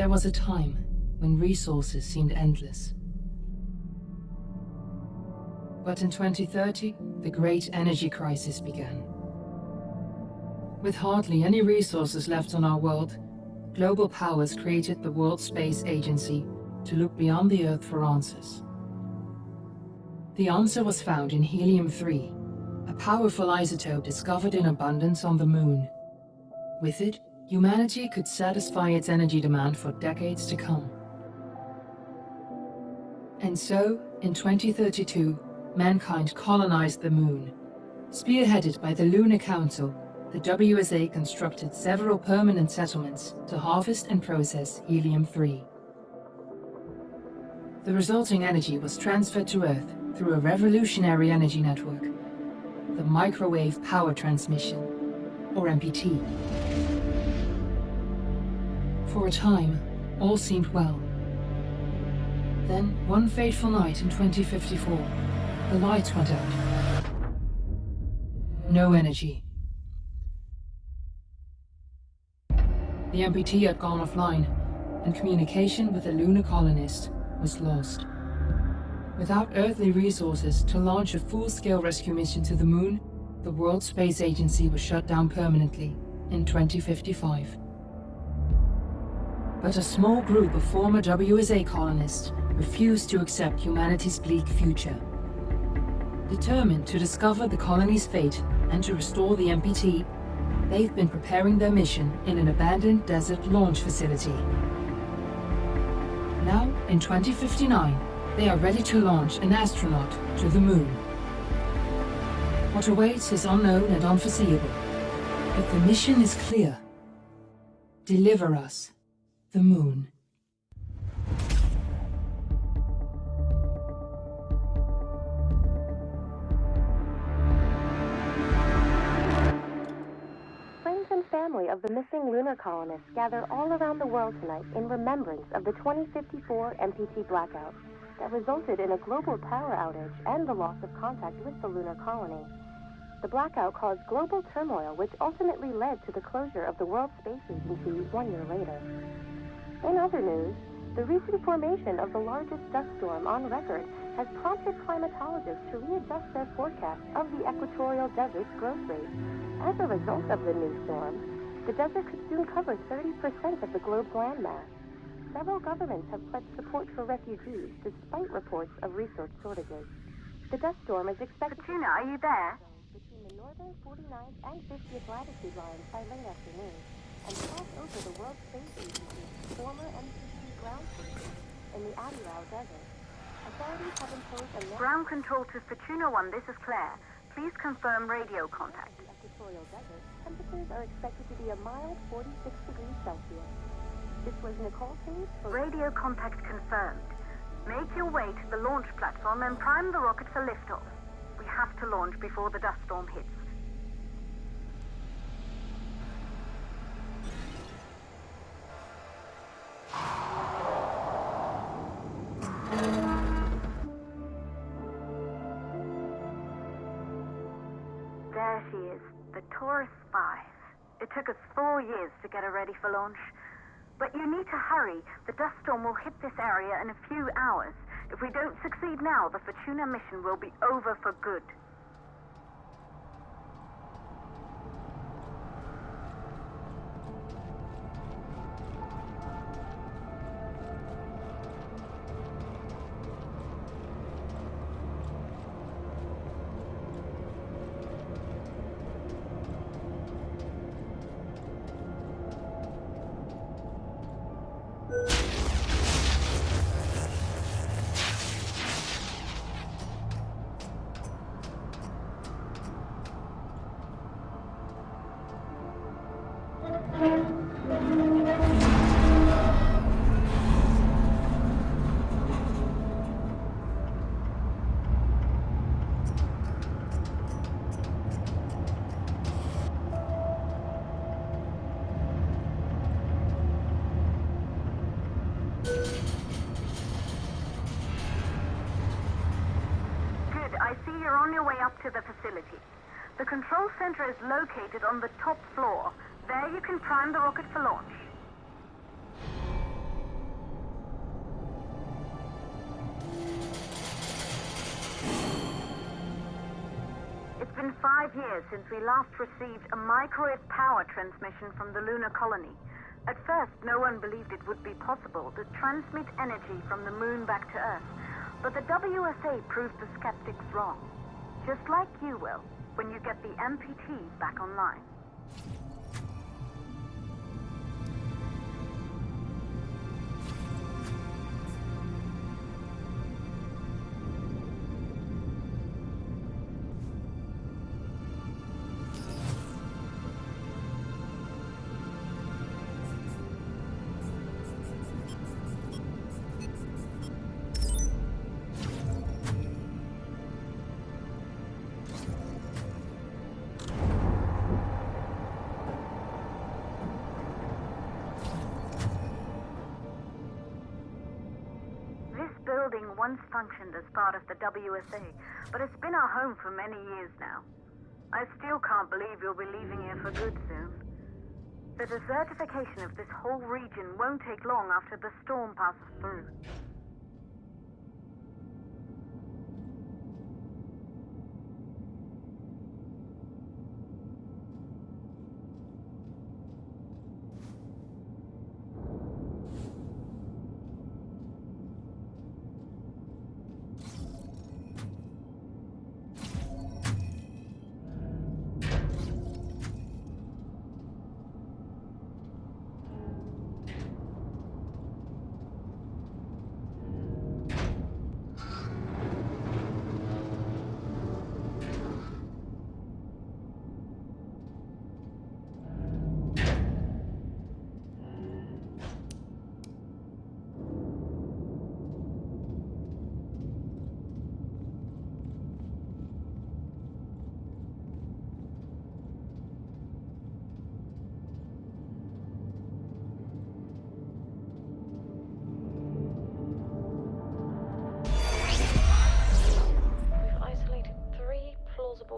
There was a time when resources seemed endless. But in 2030, the great energy crisis began. With hardly any resources left on our world, global powers created the World Space Agency to look beyond the Earth for answers. The answer was found in helium-3, a powerful isotope discovered in abundance on the Moon. With it, humanity could satisfy its energy demand for decades to come. And so, in 2032, mankind colonized the Moon. Spearheaded by the Lunar Council, the WSA constructed several permanent settlements to harvest and process helium-3. The resulting energy was transferred to Earth through a revolutionary energy network, the Microwave Power Transmission, or MPT. For a time, all seemed well. Then, one fateful night in 2054, the lights went out. No energy. The MPT had gone offline, and communication with the lunar colonist was lost. Without earthly resources to launch a full-scale rescue mission to the Moon, the World Space Agency was shut down permanently in 2055. But a small group of former WSA colonists refused to accept humanity's bleak future. Determined to discover the colony's fate and to restore the MPT, they've been preparing their mission in an abandoned desert launch facility. Now, in 2059, they are ready to launch an astronaut to the Moon. What awaits is unknown and unforeseeable, but the mission is clear. Deliver us the Moon. Family of the missing lunar colonists gather all around the world tonight in remembrance of the 2054 MPT blackout that resulted in a global power outage and the loss of contact with the lunar colony. The blackout caused global turmoil, which ultimately led to the closure of the World Space Agency 1 year later. In other news, the recent formation of the largest dust storm on record has prompted climatologists to readjust their forecast of the equatorial desert's growth rate. As a result of the new storm, the desert could soon cover 30% of the globe's landmass. Several governments have pledged support for refugees despite reports of resource shortages. The dust storm is expected Fortuna, are you there? between the northern 49th and 50th latitude lines by late afternoon and pass over the World Space Agency's former MPT ground station in the Adirau Desert. Authorities have imposed a Ground control to Fortuna 1, this is Claire. Please confirm radio contact. the equatorial desert. Temperatures are expected to be a mild 46 degrees Celsius. This was Nicole Hayes for Radio contact confirmed. Make your way to the launch platform and prime the rocket for liftoff. We have to launch before the dust storm hits. There she is, the Taurus 5. It took us 4 years to get her ready for launch. But you need to hurry. The dust storm will hit this area in a few hours. If we don't succeed now, the Fortuna mission will be over for good. You're on your way up to the facility. The control center is located on the top floor. There you can prime the rocket for launch. been 5 years since we last received a microwave power transmission from the lunar colony. At first, no one believed it would be possible to transmit energy from the moon back to Earth. But the WSA proved the skeptics wrong. Just like you will, when you get the MPT back online. Building once functioned as part of the WSA, but it's been our home for many years now. I still can't believe you'll be leaving here for good soon. The desertification of this whole region won't take long after the storm passes through.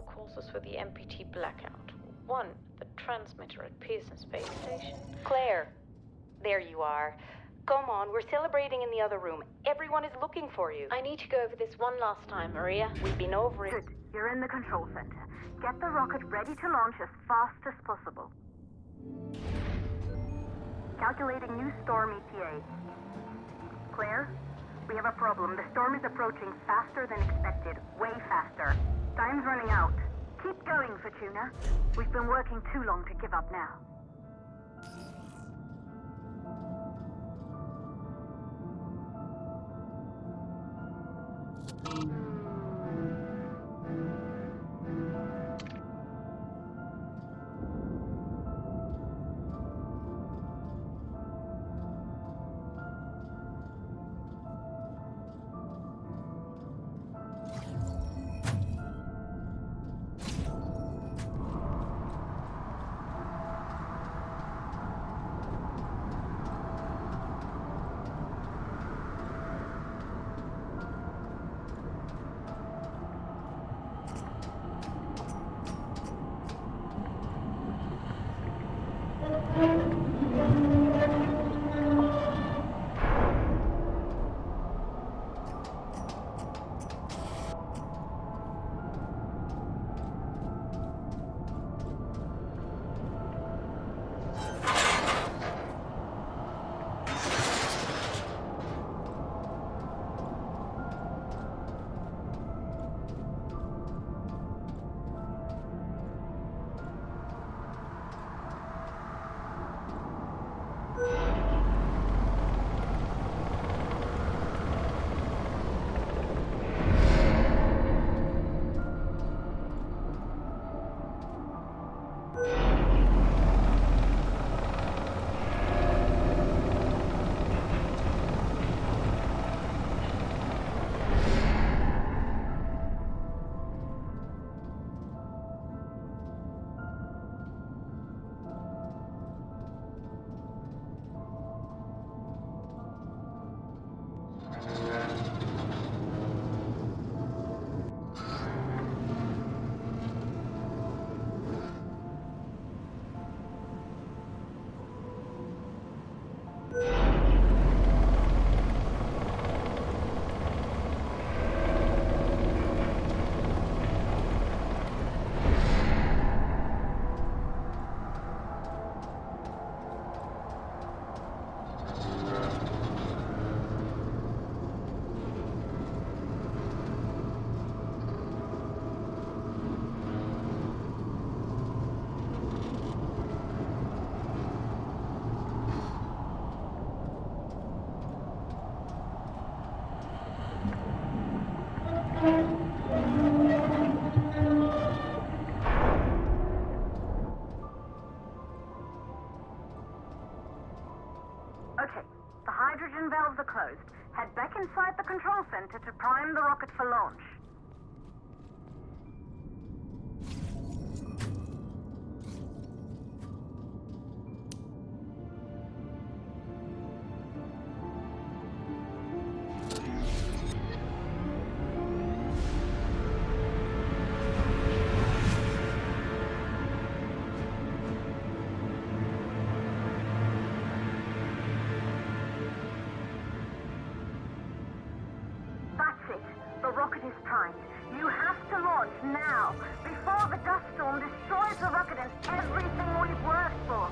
Causes for the MPT blackout. 1, the transmitter at Pearson Space Station. Claire, there you are. Come on, we're celebrating in the other room. Everyone is looking for you. I need to go over this one last time, Maria. We've been over it. Good. You're in the control center. Get the rocket ready to launch as fast as possible. Calculating new storm ETA. Claire, we have a problem. The storm is approaching faster than expected. Way faster. Time's running out. Keep going, Fortuna. We've been working too long to give up now. Okay, the hydrogen valves are closed. Head back inside the control center to prime the rocket for launch. The rocket is primed. You have to launch now, before the dust storm destroys the rocket and everything we've worked for.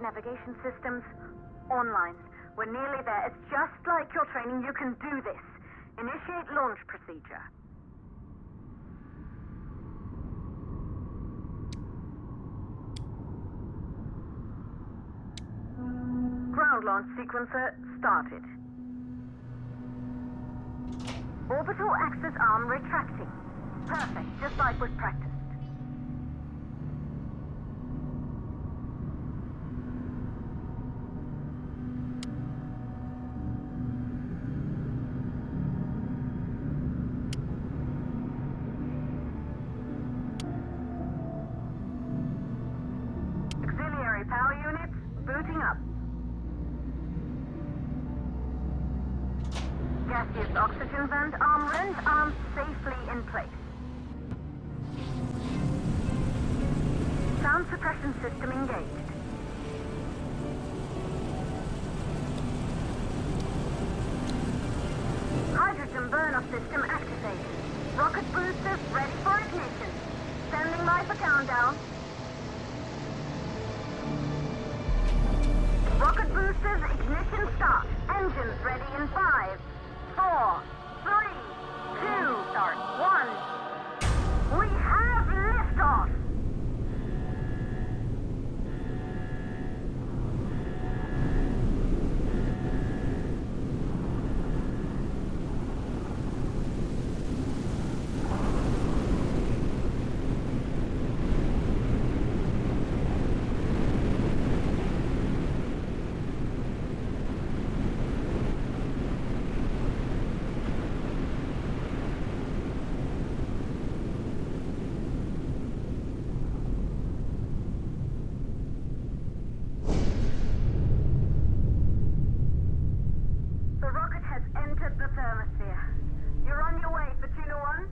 Navigation systems online. We're nearly there. It's just like your training. You can do this. Initiate launch procedure. Ground launch sequencer started. Orbital axis arm retracting. Perfect, just like we've practiced. Power units booting up. Gaseous oxygen vent arm and arms safely in place. Sound suppression system engaged. Hydrogen burn-off system activated. Rocket boosters ready for ignition. Standing by for countdown. Rocket boosters, ignition start. Engines ready in 5, 4, 3, 2, start, 1. We have liftoff! The thermosphere. You're on your way, Fortuna 1.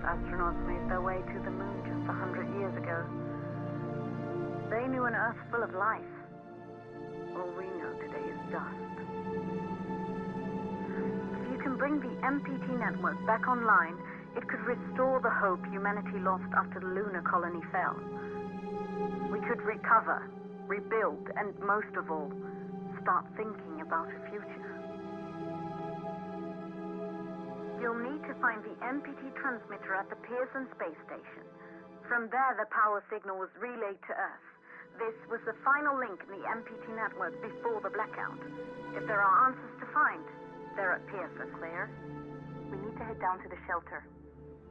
Astronauts made their way to the moon just 100 years ago. They knew an Earth full of life. All we know today is dust. If you can bring the MPT network back online, it could restore the hope humanity lost after the lunar colony fell. We could recover, rebuild, and most of all, start thinking about a future. You'll need to find the MPT transmitter at the Pearson space station. From there, the power signal was relayed to Earth. This was the final link in the MPT network before the blackout. If there are answers to find, they're at Pierce, clear? We need to head down to the shelter.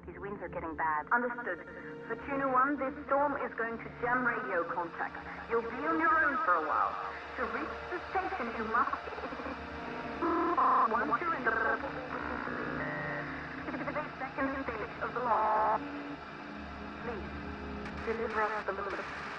These winds are getting bad. Understood. For Tuna 1, this storm is going to jam radio contact. You'll be on your own for a while. To reach the station, you must... Once you're in the second stage of the launch, please, deliver us the loop.